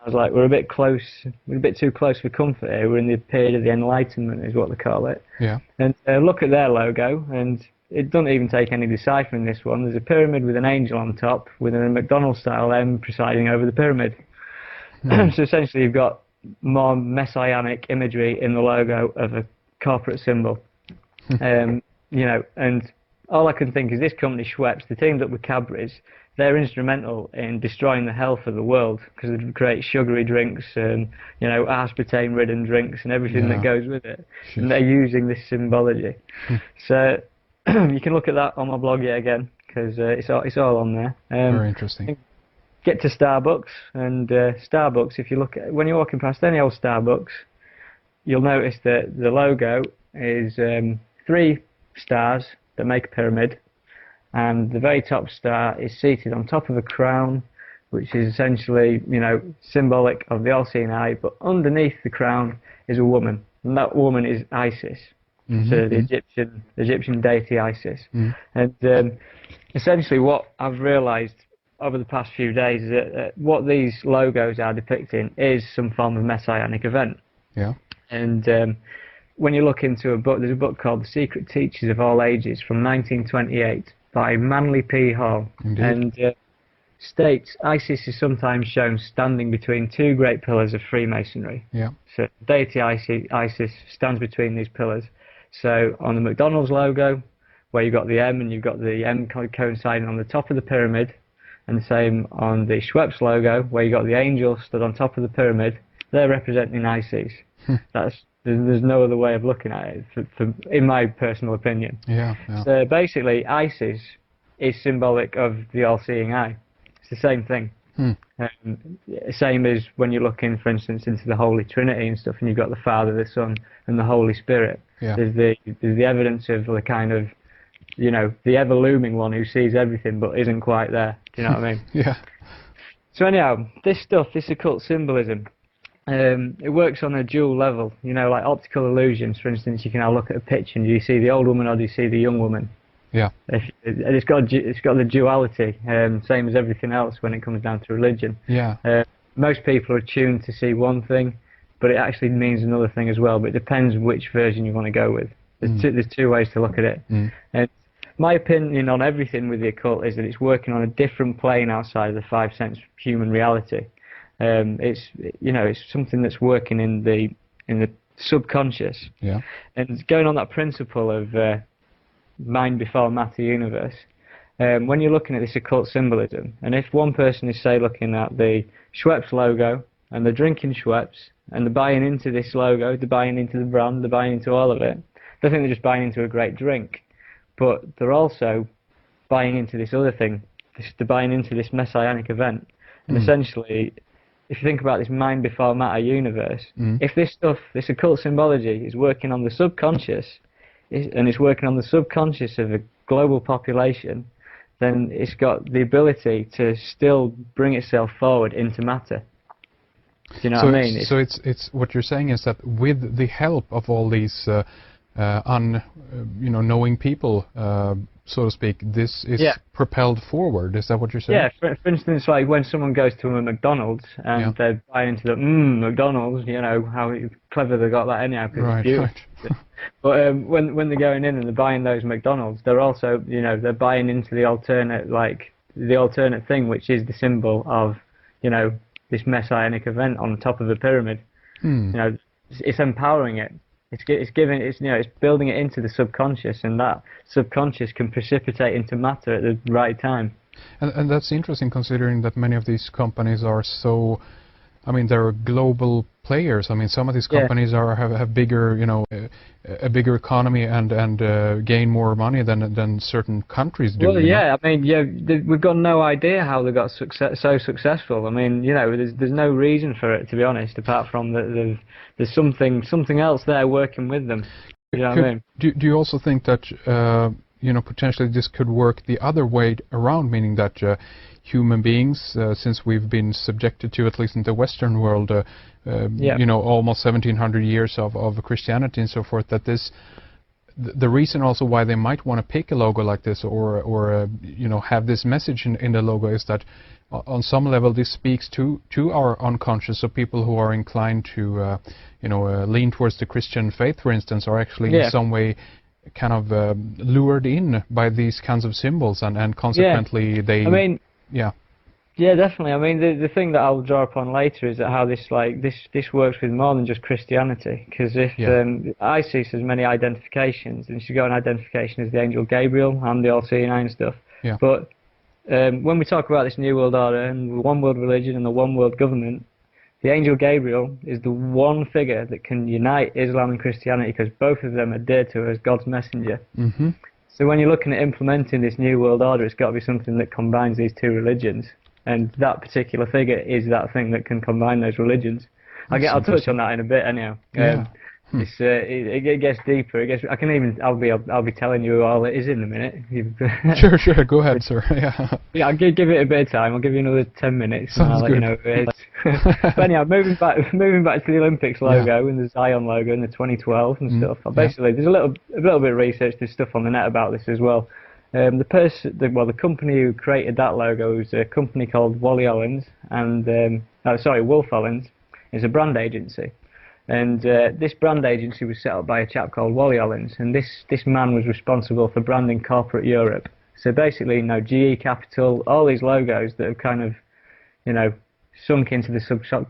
I was like, we're a bit close, we're a bit too close for comfort here. We're in the period of the Enlightenment, is what they call it. Yeah. And look at their logo, and it doesn't even take any deciphering this one. There's a pyramid with an angel on top, with a McDonald's-style M presiding over the pyramid. So essentially, you've got more messianic imagery in the logo of a corporate symbol. You know, and all I can think is this company, Schweppes, they teamed up with Cadbury's. They're instrumental in destroying the health of the world because they create sugary drinks and, you know, aspartame-ridden drinks and everything that goes with it. And they're using this symbology. So you can look at that on my blog yet again because it's all on there. Very interesting. Get to Starbucks, and Starbucks, if you look at, when you're walking past any old Starbucks, you'll notice that the logo is 3 stars that make a pyramid, and the very top star is seated on top of a crown, which is essentially, you know, symbolic of the all-seeing eye, but underneath the crown is a woman, and that woman is Isis, so the Egyptian deity Isis. And essentially what I've realised over the past few days is that what these logos are depicting is some form of messianic event. Yeah. And when you look into a book, there's a book called The Secret Teachers of All Ages from 1928 by Manly P. Hall. Indeed. And states Isis is sometimes shown standing between 2 great pillars of Freemasonry. Yeah. So deity Isis stands between these pillars. So on the McDonald's logo, where you've got the M and you've got the M coinciding on the top of the pyramid, and the same on the Schweppes logo, where you got the angel stood on top of the pyramid, they're representing Isis. There's no other way of looking at it, in my personal opinion. Yeah. So basically, Isis is symbolic of the all-seeing eye. It's the same thing. Same as when you're looking, for instance, into the Holy Trinity and stuff, and you've got the Father, the Son, and the Holy Spirit. Yeah. There's the evidence of the kind of, you know, the ever-looming one who sees everything but isn't quite there. Do you know what I mean? Yeah. So anyhow, this stuff, this occult symbolism, it works on a dual level. You know, like optical illusions, for instance, you can now look at a picture and do you see the old woman or do you see the young woman? Yeah. It's got the duality, same as everything else when it comes down to religion. Yeah. Most people are attuned to see one thing, but it actually means another thing as well. But it depends which version you want to go with. There's 2 ways to look at it. And my opinion on everything with the occult is that it's working on a different plane outside of the 5 sense human reality. It's, you know, it's something that's working in the subconscious. Yeah. And going on that principle of mind before matter universe, when you're looking at this occult symbolism, and if one person is, say, looking at the Schweppes logo and they're drinking Schweppes and they're buying into this logo, they're buying into the brand, they're buying into all of it, they think they're just buying into a great drink, but they're also buying into this other thing. They're buying into this messianic event. And essentially, if you think about this mind before matter universe, if this stuff, this occult symbology is working on the subconscious, and it's working on the subconscious of a global population, then it's got the ability to still bring itself forward into matter. Do you know what I mean? So it's what you're saying is that with the help of all these knowing people, so to speak, this is propelled forward. Is that what you're saying? Yeah. For instance, like when someone goes to a McDonald's and they're buying into the McDonald's, you know how clever they got that anyhow, because it's beautiful. Right. But when they're going in and they're buying those McDonald's, they're also, you know, they're buying into the alternate thing, which is the symbol of, you know, this messianic event on top of a pyramid. You know, it's empowering it. It's building it into the subconscious, and that subconscious can precipitate into matter at the right time. And that's interesting, considering that many of these companies are so, I mean, they're global players. I mean, some of these companies have bigger, you know, a bigger economy and gain more money than certain countries do. Well, yeah, I mean, we've got no idea how they got so successful. I mean, you know, there's no reason for it, to be honest, apart from that there's something else there working with them. You know what I mean? Do you also think that you know, potentially this could work the other way around, meaning that human beings, since we've been subjected to, at least in the Western world, you know, almost 1700 years of Christianity and so forth, that the reason also why they might want to pick a logo like this or you know, have this message in the logo is that on some level this speaks to our unconscious. So people who are inclined to lean towards the Christian faith, for instance, are actually in some way kind of lured in by these kinds of symbols, and consequently they. I mean, yeah, definitely. I mean, the thing that I'll draw upon later is that how this works with more than just Christianity. Because if ISIS has many identifications, and she's got an identification as the angel Gabriel and the all-seeing eye and stuff. Yeah. But when we talk about this New World Order and the one world religion and the one world government, the angel Gabriel is the one figure that can unite Islam and Christianity, because both of them are dear to her as God's messenger. Mm-hmm. So when you're looking at implementing this New World Order, it's got to be something that combines these two religions. And that particular figure is that thing that can combine those religions. I'll touch on that in a bit, anyhow. It gets deeper. I'll be telling you all it is in a minute. Sure. Go ahead, sir. Yeah. I'll give it a bit of time. I'll give you another 10 minutes. Sounds good. And I'll let you know who it is. But anyhow, moving back to the Olympics logo and the Zion logo and the 2012 and stuff. Basically, there's a little bit of research. There's stuff on the net about this as well. The company who created that logo was a company called Wolf Ollins. It's a brand agency. And this brand agency was set up by a chap called Wally Ollins, and this man was responsible for branding corporate Europe. So basically, GE Capital, all these logos that have kind of, sunk into the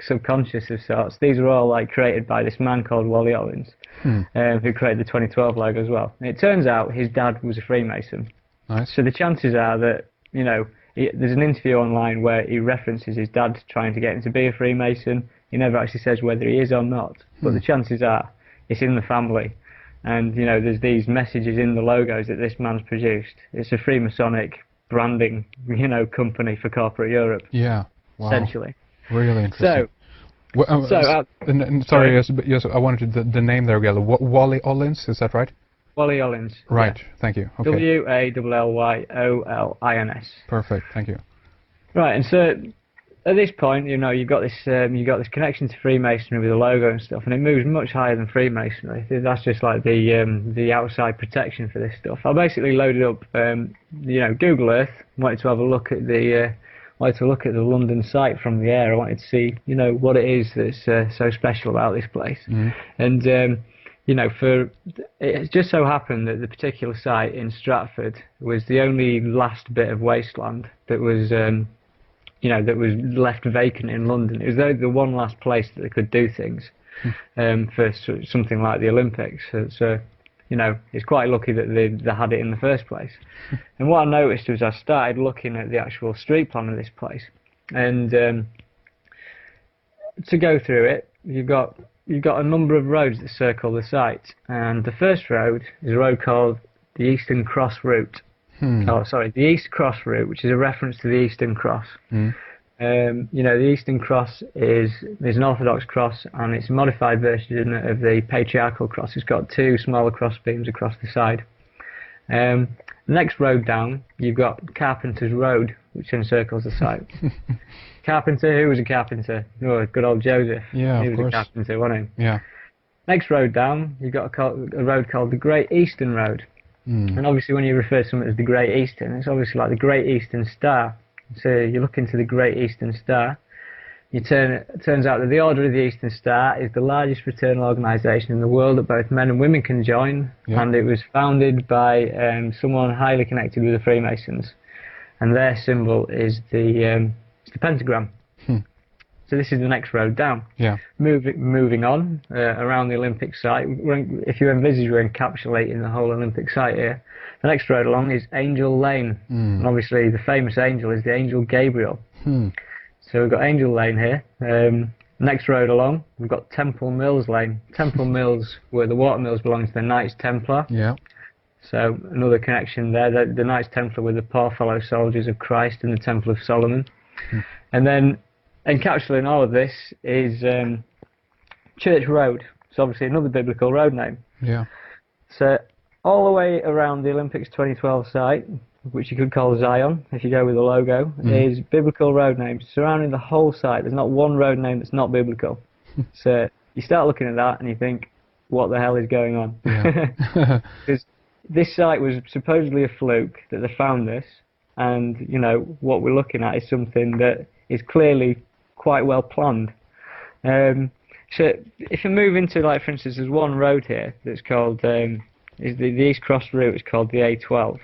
subconscious of sorts, these are all created by this man called Wally Ollins, who created the 2012 logo as well. And it turns out his dad was a Freemason. Nice. So the chances are that, there's an interview online where he references his dad trying to get him to be a Freemason. He never actually says whether he is or not, but the chances are it's in the family. And, there's these messages in the logos that this man's produced. It's a Freemasonic branding, company for corporate Europe. Yeah, wow. Essentially. Really interesting. Sorry, yes, I wanted the name there again. Wally Ollins, is that right? Wally Ollins. Right, yeah. Thank you. Okay. Wallyollins. Perfect, thank you. Right, and so at this point, you've got this connection to Freemasonry with the logo and stuff, and it moves much higher than Freemasonry. That's just like the outside protection for this stuff. I basically loaded up, Google Earth. Wanted to have a look at the London site from the air. I wanted to see, what it is that's so special about this place. And it just so happened that the particular site in Stratford was the only last bit of wasteland that was that was left vacant in London. It was the one last place that they could do things for something like the Olympics. So it's quite lucky that they had it in the first place. And what I noticed was I started looking at the actual street plan of this place. And to go through it, you've got a number of roads that circle the site. And the first road is a road called the Eastern Cross Route. The East Cross Route, which is a reference to the Eastern Cross. The Eastern Cross is an Orthodox cross, and it's a modified version of the Patriarchal cross. It's got two smaller cross beams across the side. The next road down, you've got Carpenter's Road, which encircles the site. Carpenter, who was a carpenter? Oh, good old Joseph. Yeah, he was a carpenter, wasn't he? Yeah. Next road down, you've got a road called the Great Eastern Road. And obviously when you refer to something as the Great Eastern, it's obviously like the Great Eastern Star. So you look into the Great Eastern Star, it turns out that the Order of the Eastern Star is the largest fraternal organisation in the world that both men and women can join, and it was founded by someone highly connected with the Freemasons, and their symbol is the pentagram. So this is the next road down. Yeah. Moving on around the Olympic site. If you envisage we're encapsulating the whole Olympic site here, the next road along is Angel Lane. And obviously the famous angel is the angel Gabriel. So we've got Angel Lane here. Next road along, we've got Temple Mills Lane. Temple Mills, where the watermills belong to the Knights Templar. Yeah. So another connection there. The Knights Templar were the poor fellow soldiers of Christ in the Temple of Solomon. And then encapsulating all of this is Church Road. It's obviously another biblical road name. Yeah. So all the way around the Olympics 2012 site, which you could call Zion if you go with the logo, is biblical road names surrounding the whole site. There's not one road name that's not biblical. So you start looking at that and you think, what the hell is going on? Yeah. Because this site was supposedly a fluke that they found this, and you know what we're looking at is something that is clearly quite well planned. So if you move into, for instance, there's one road here that's called is the East Cross route is called the A12,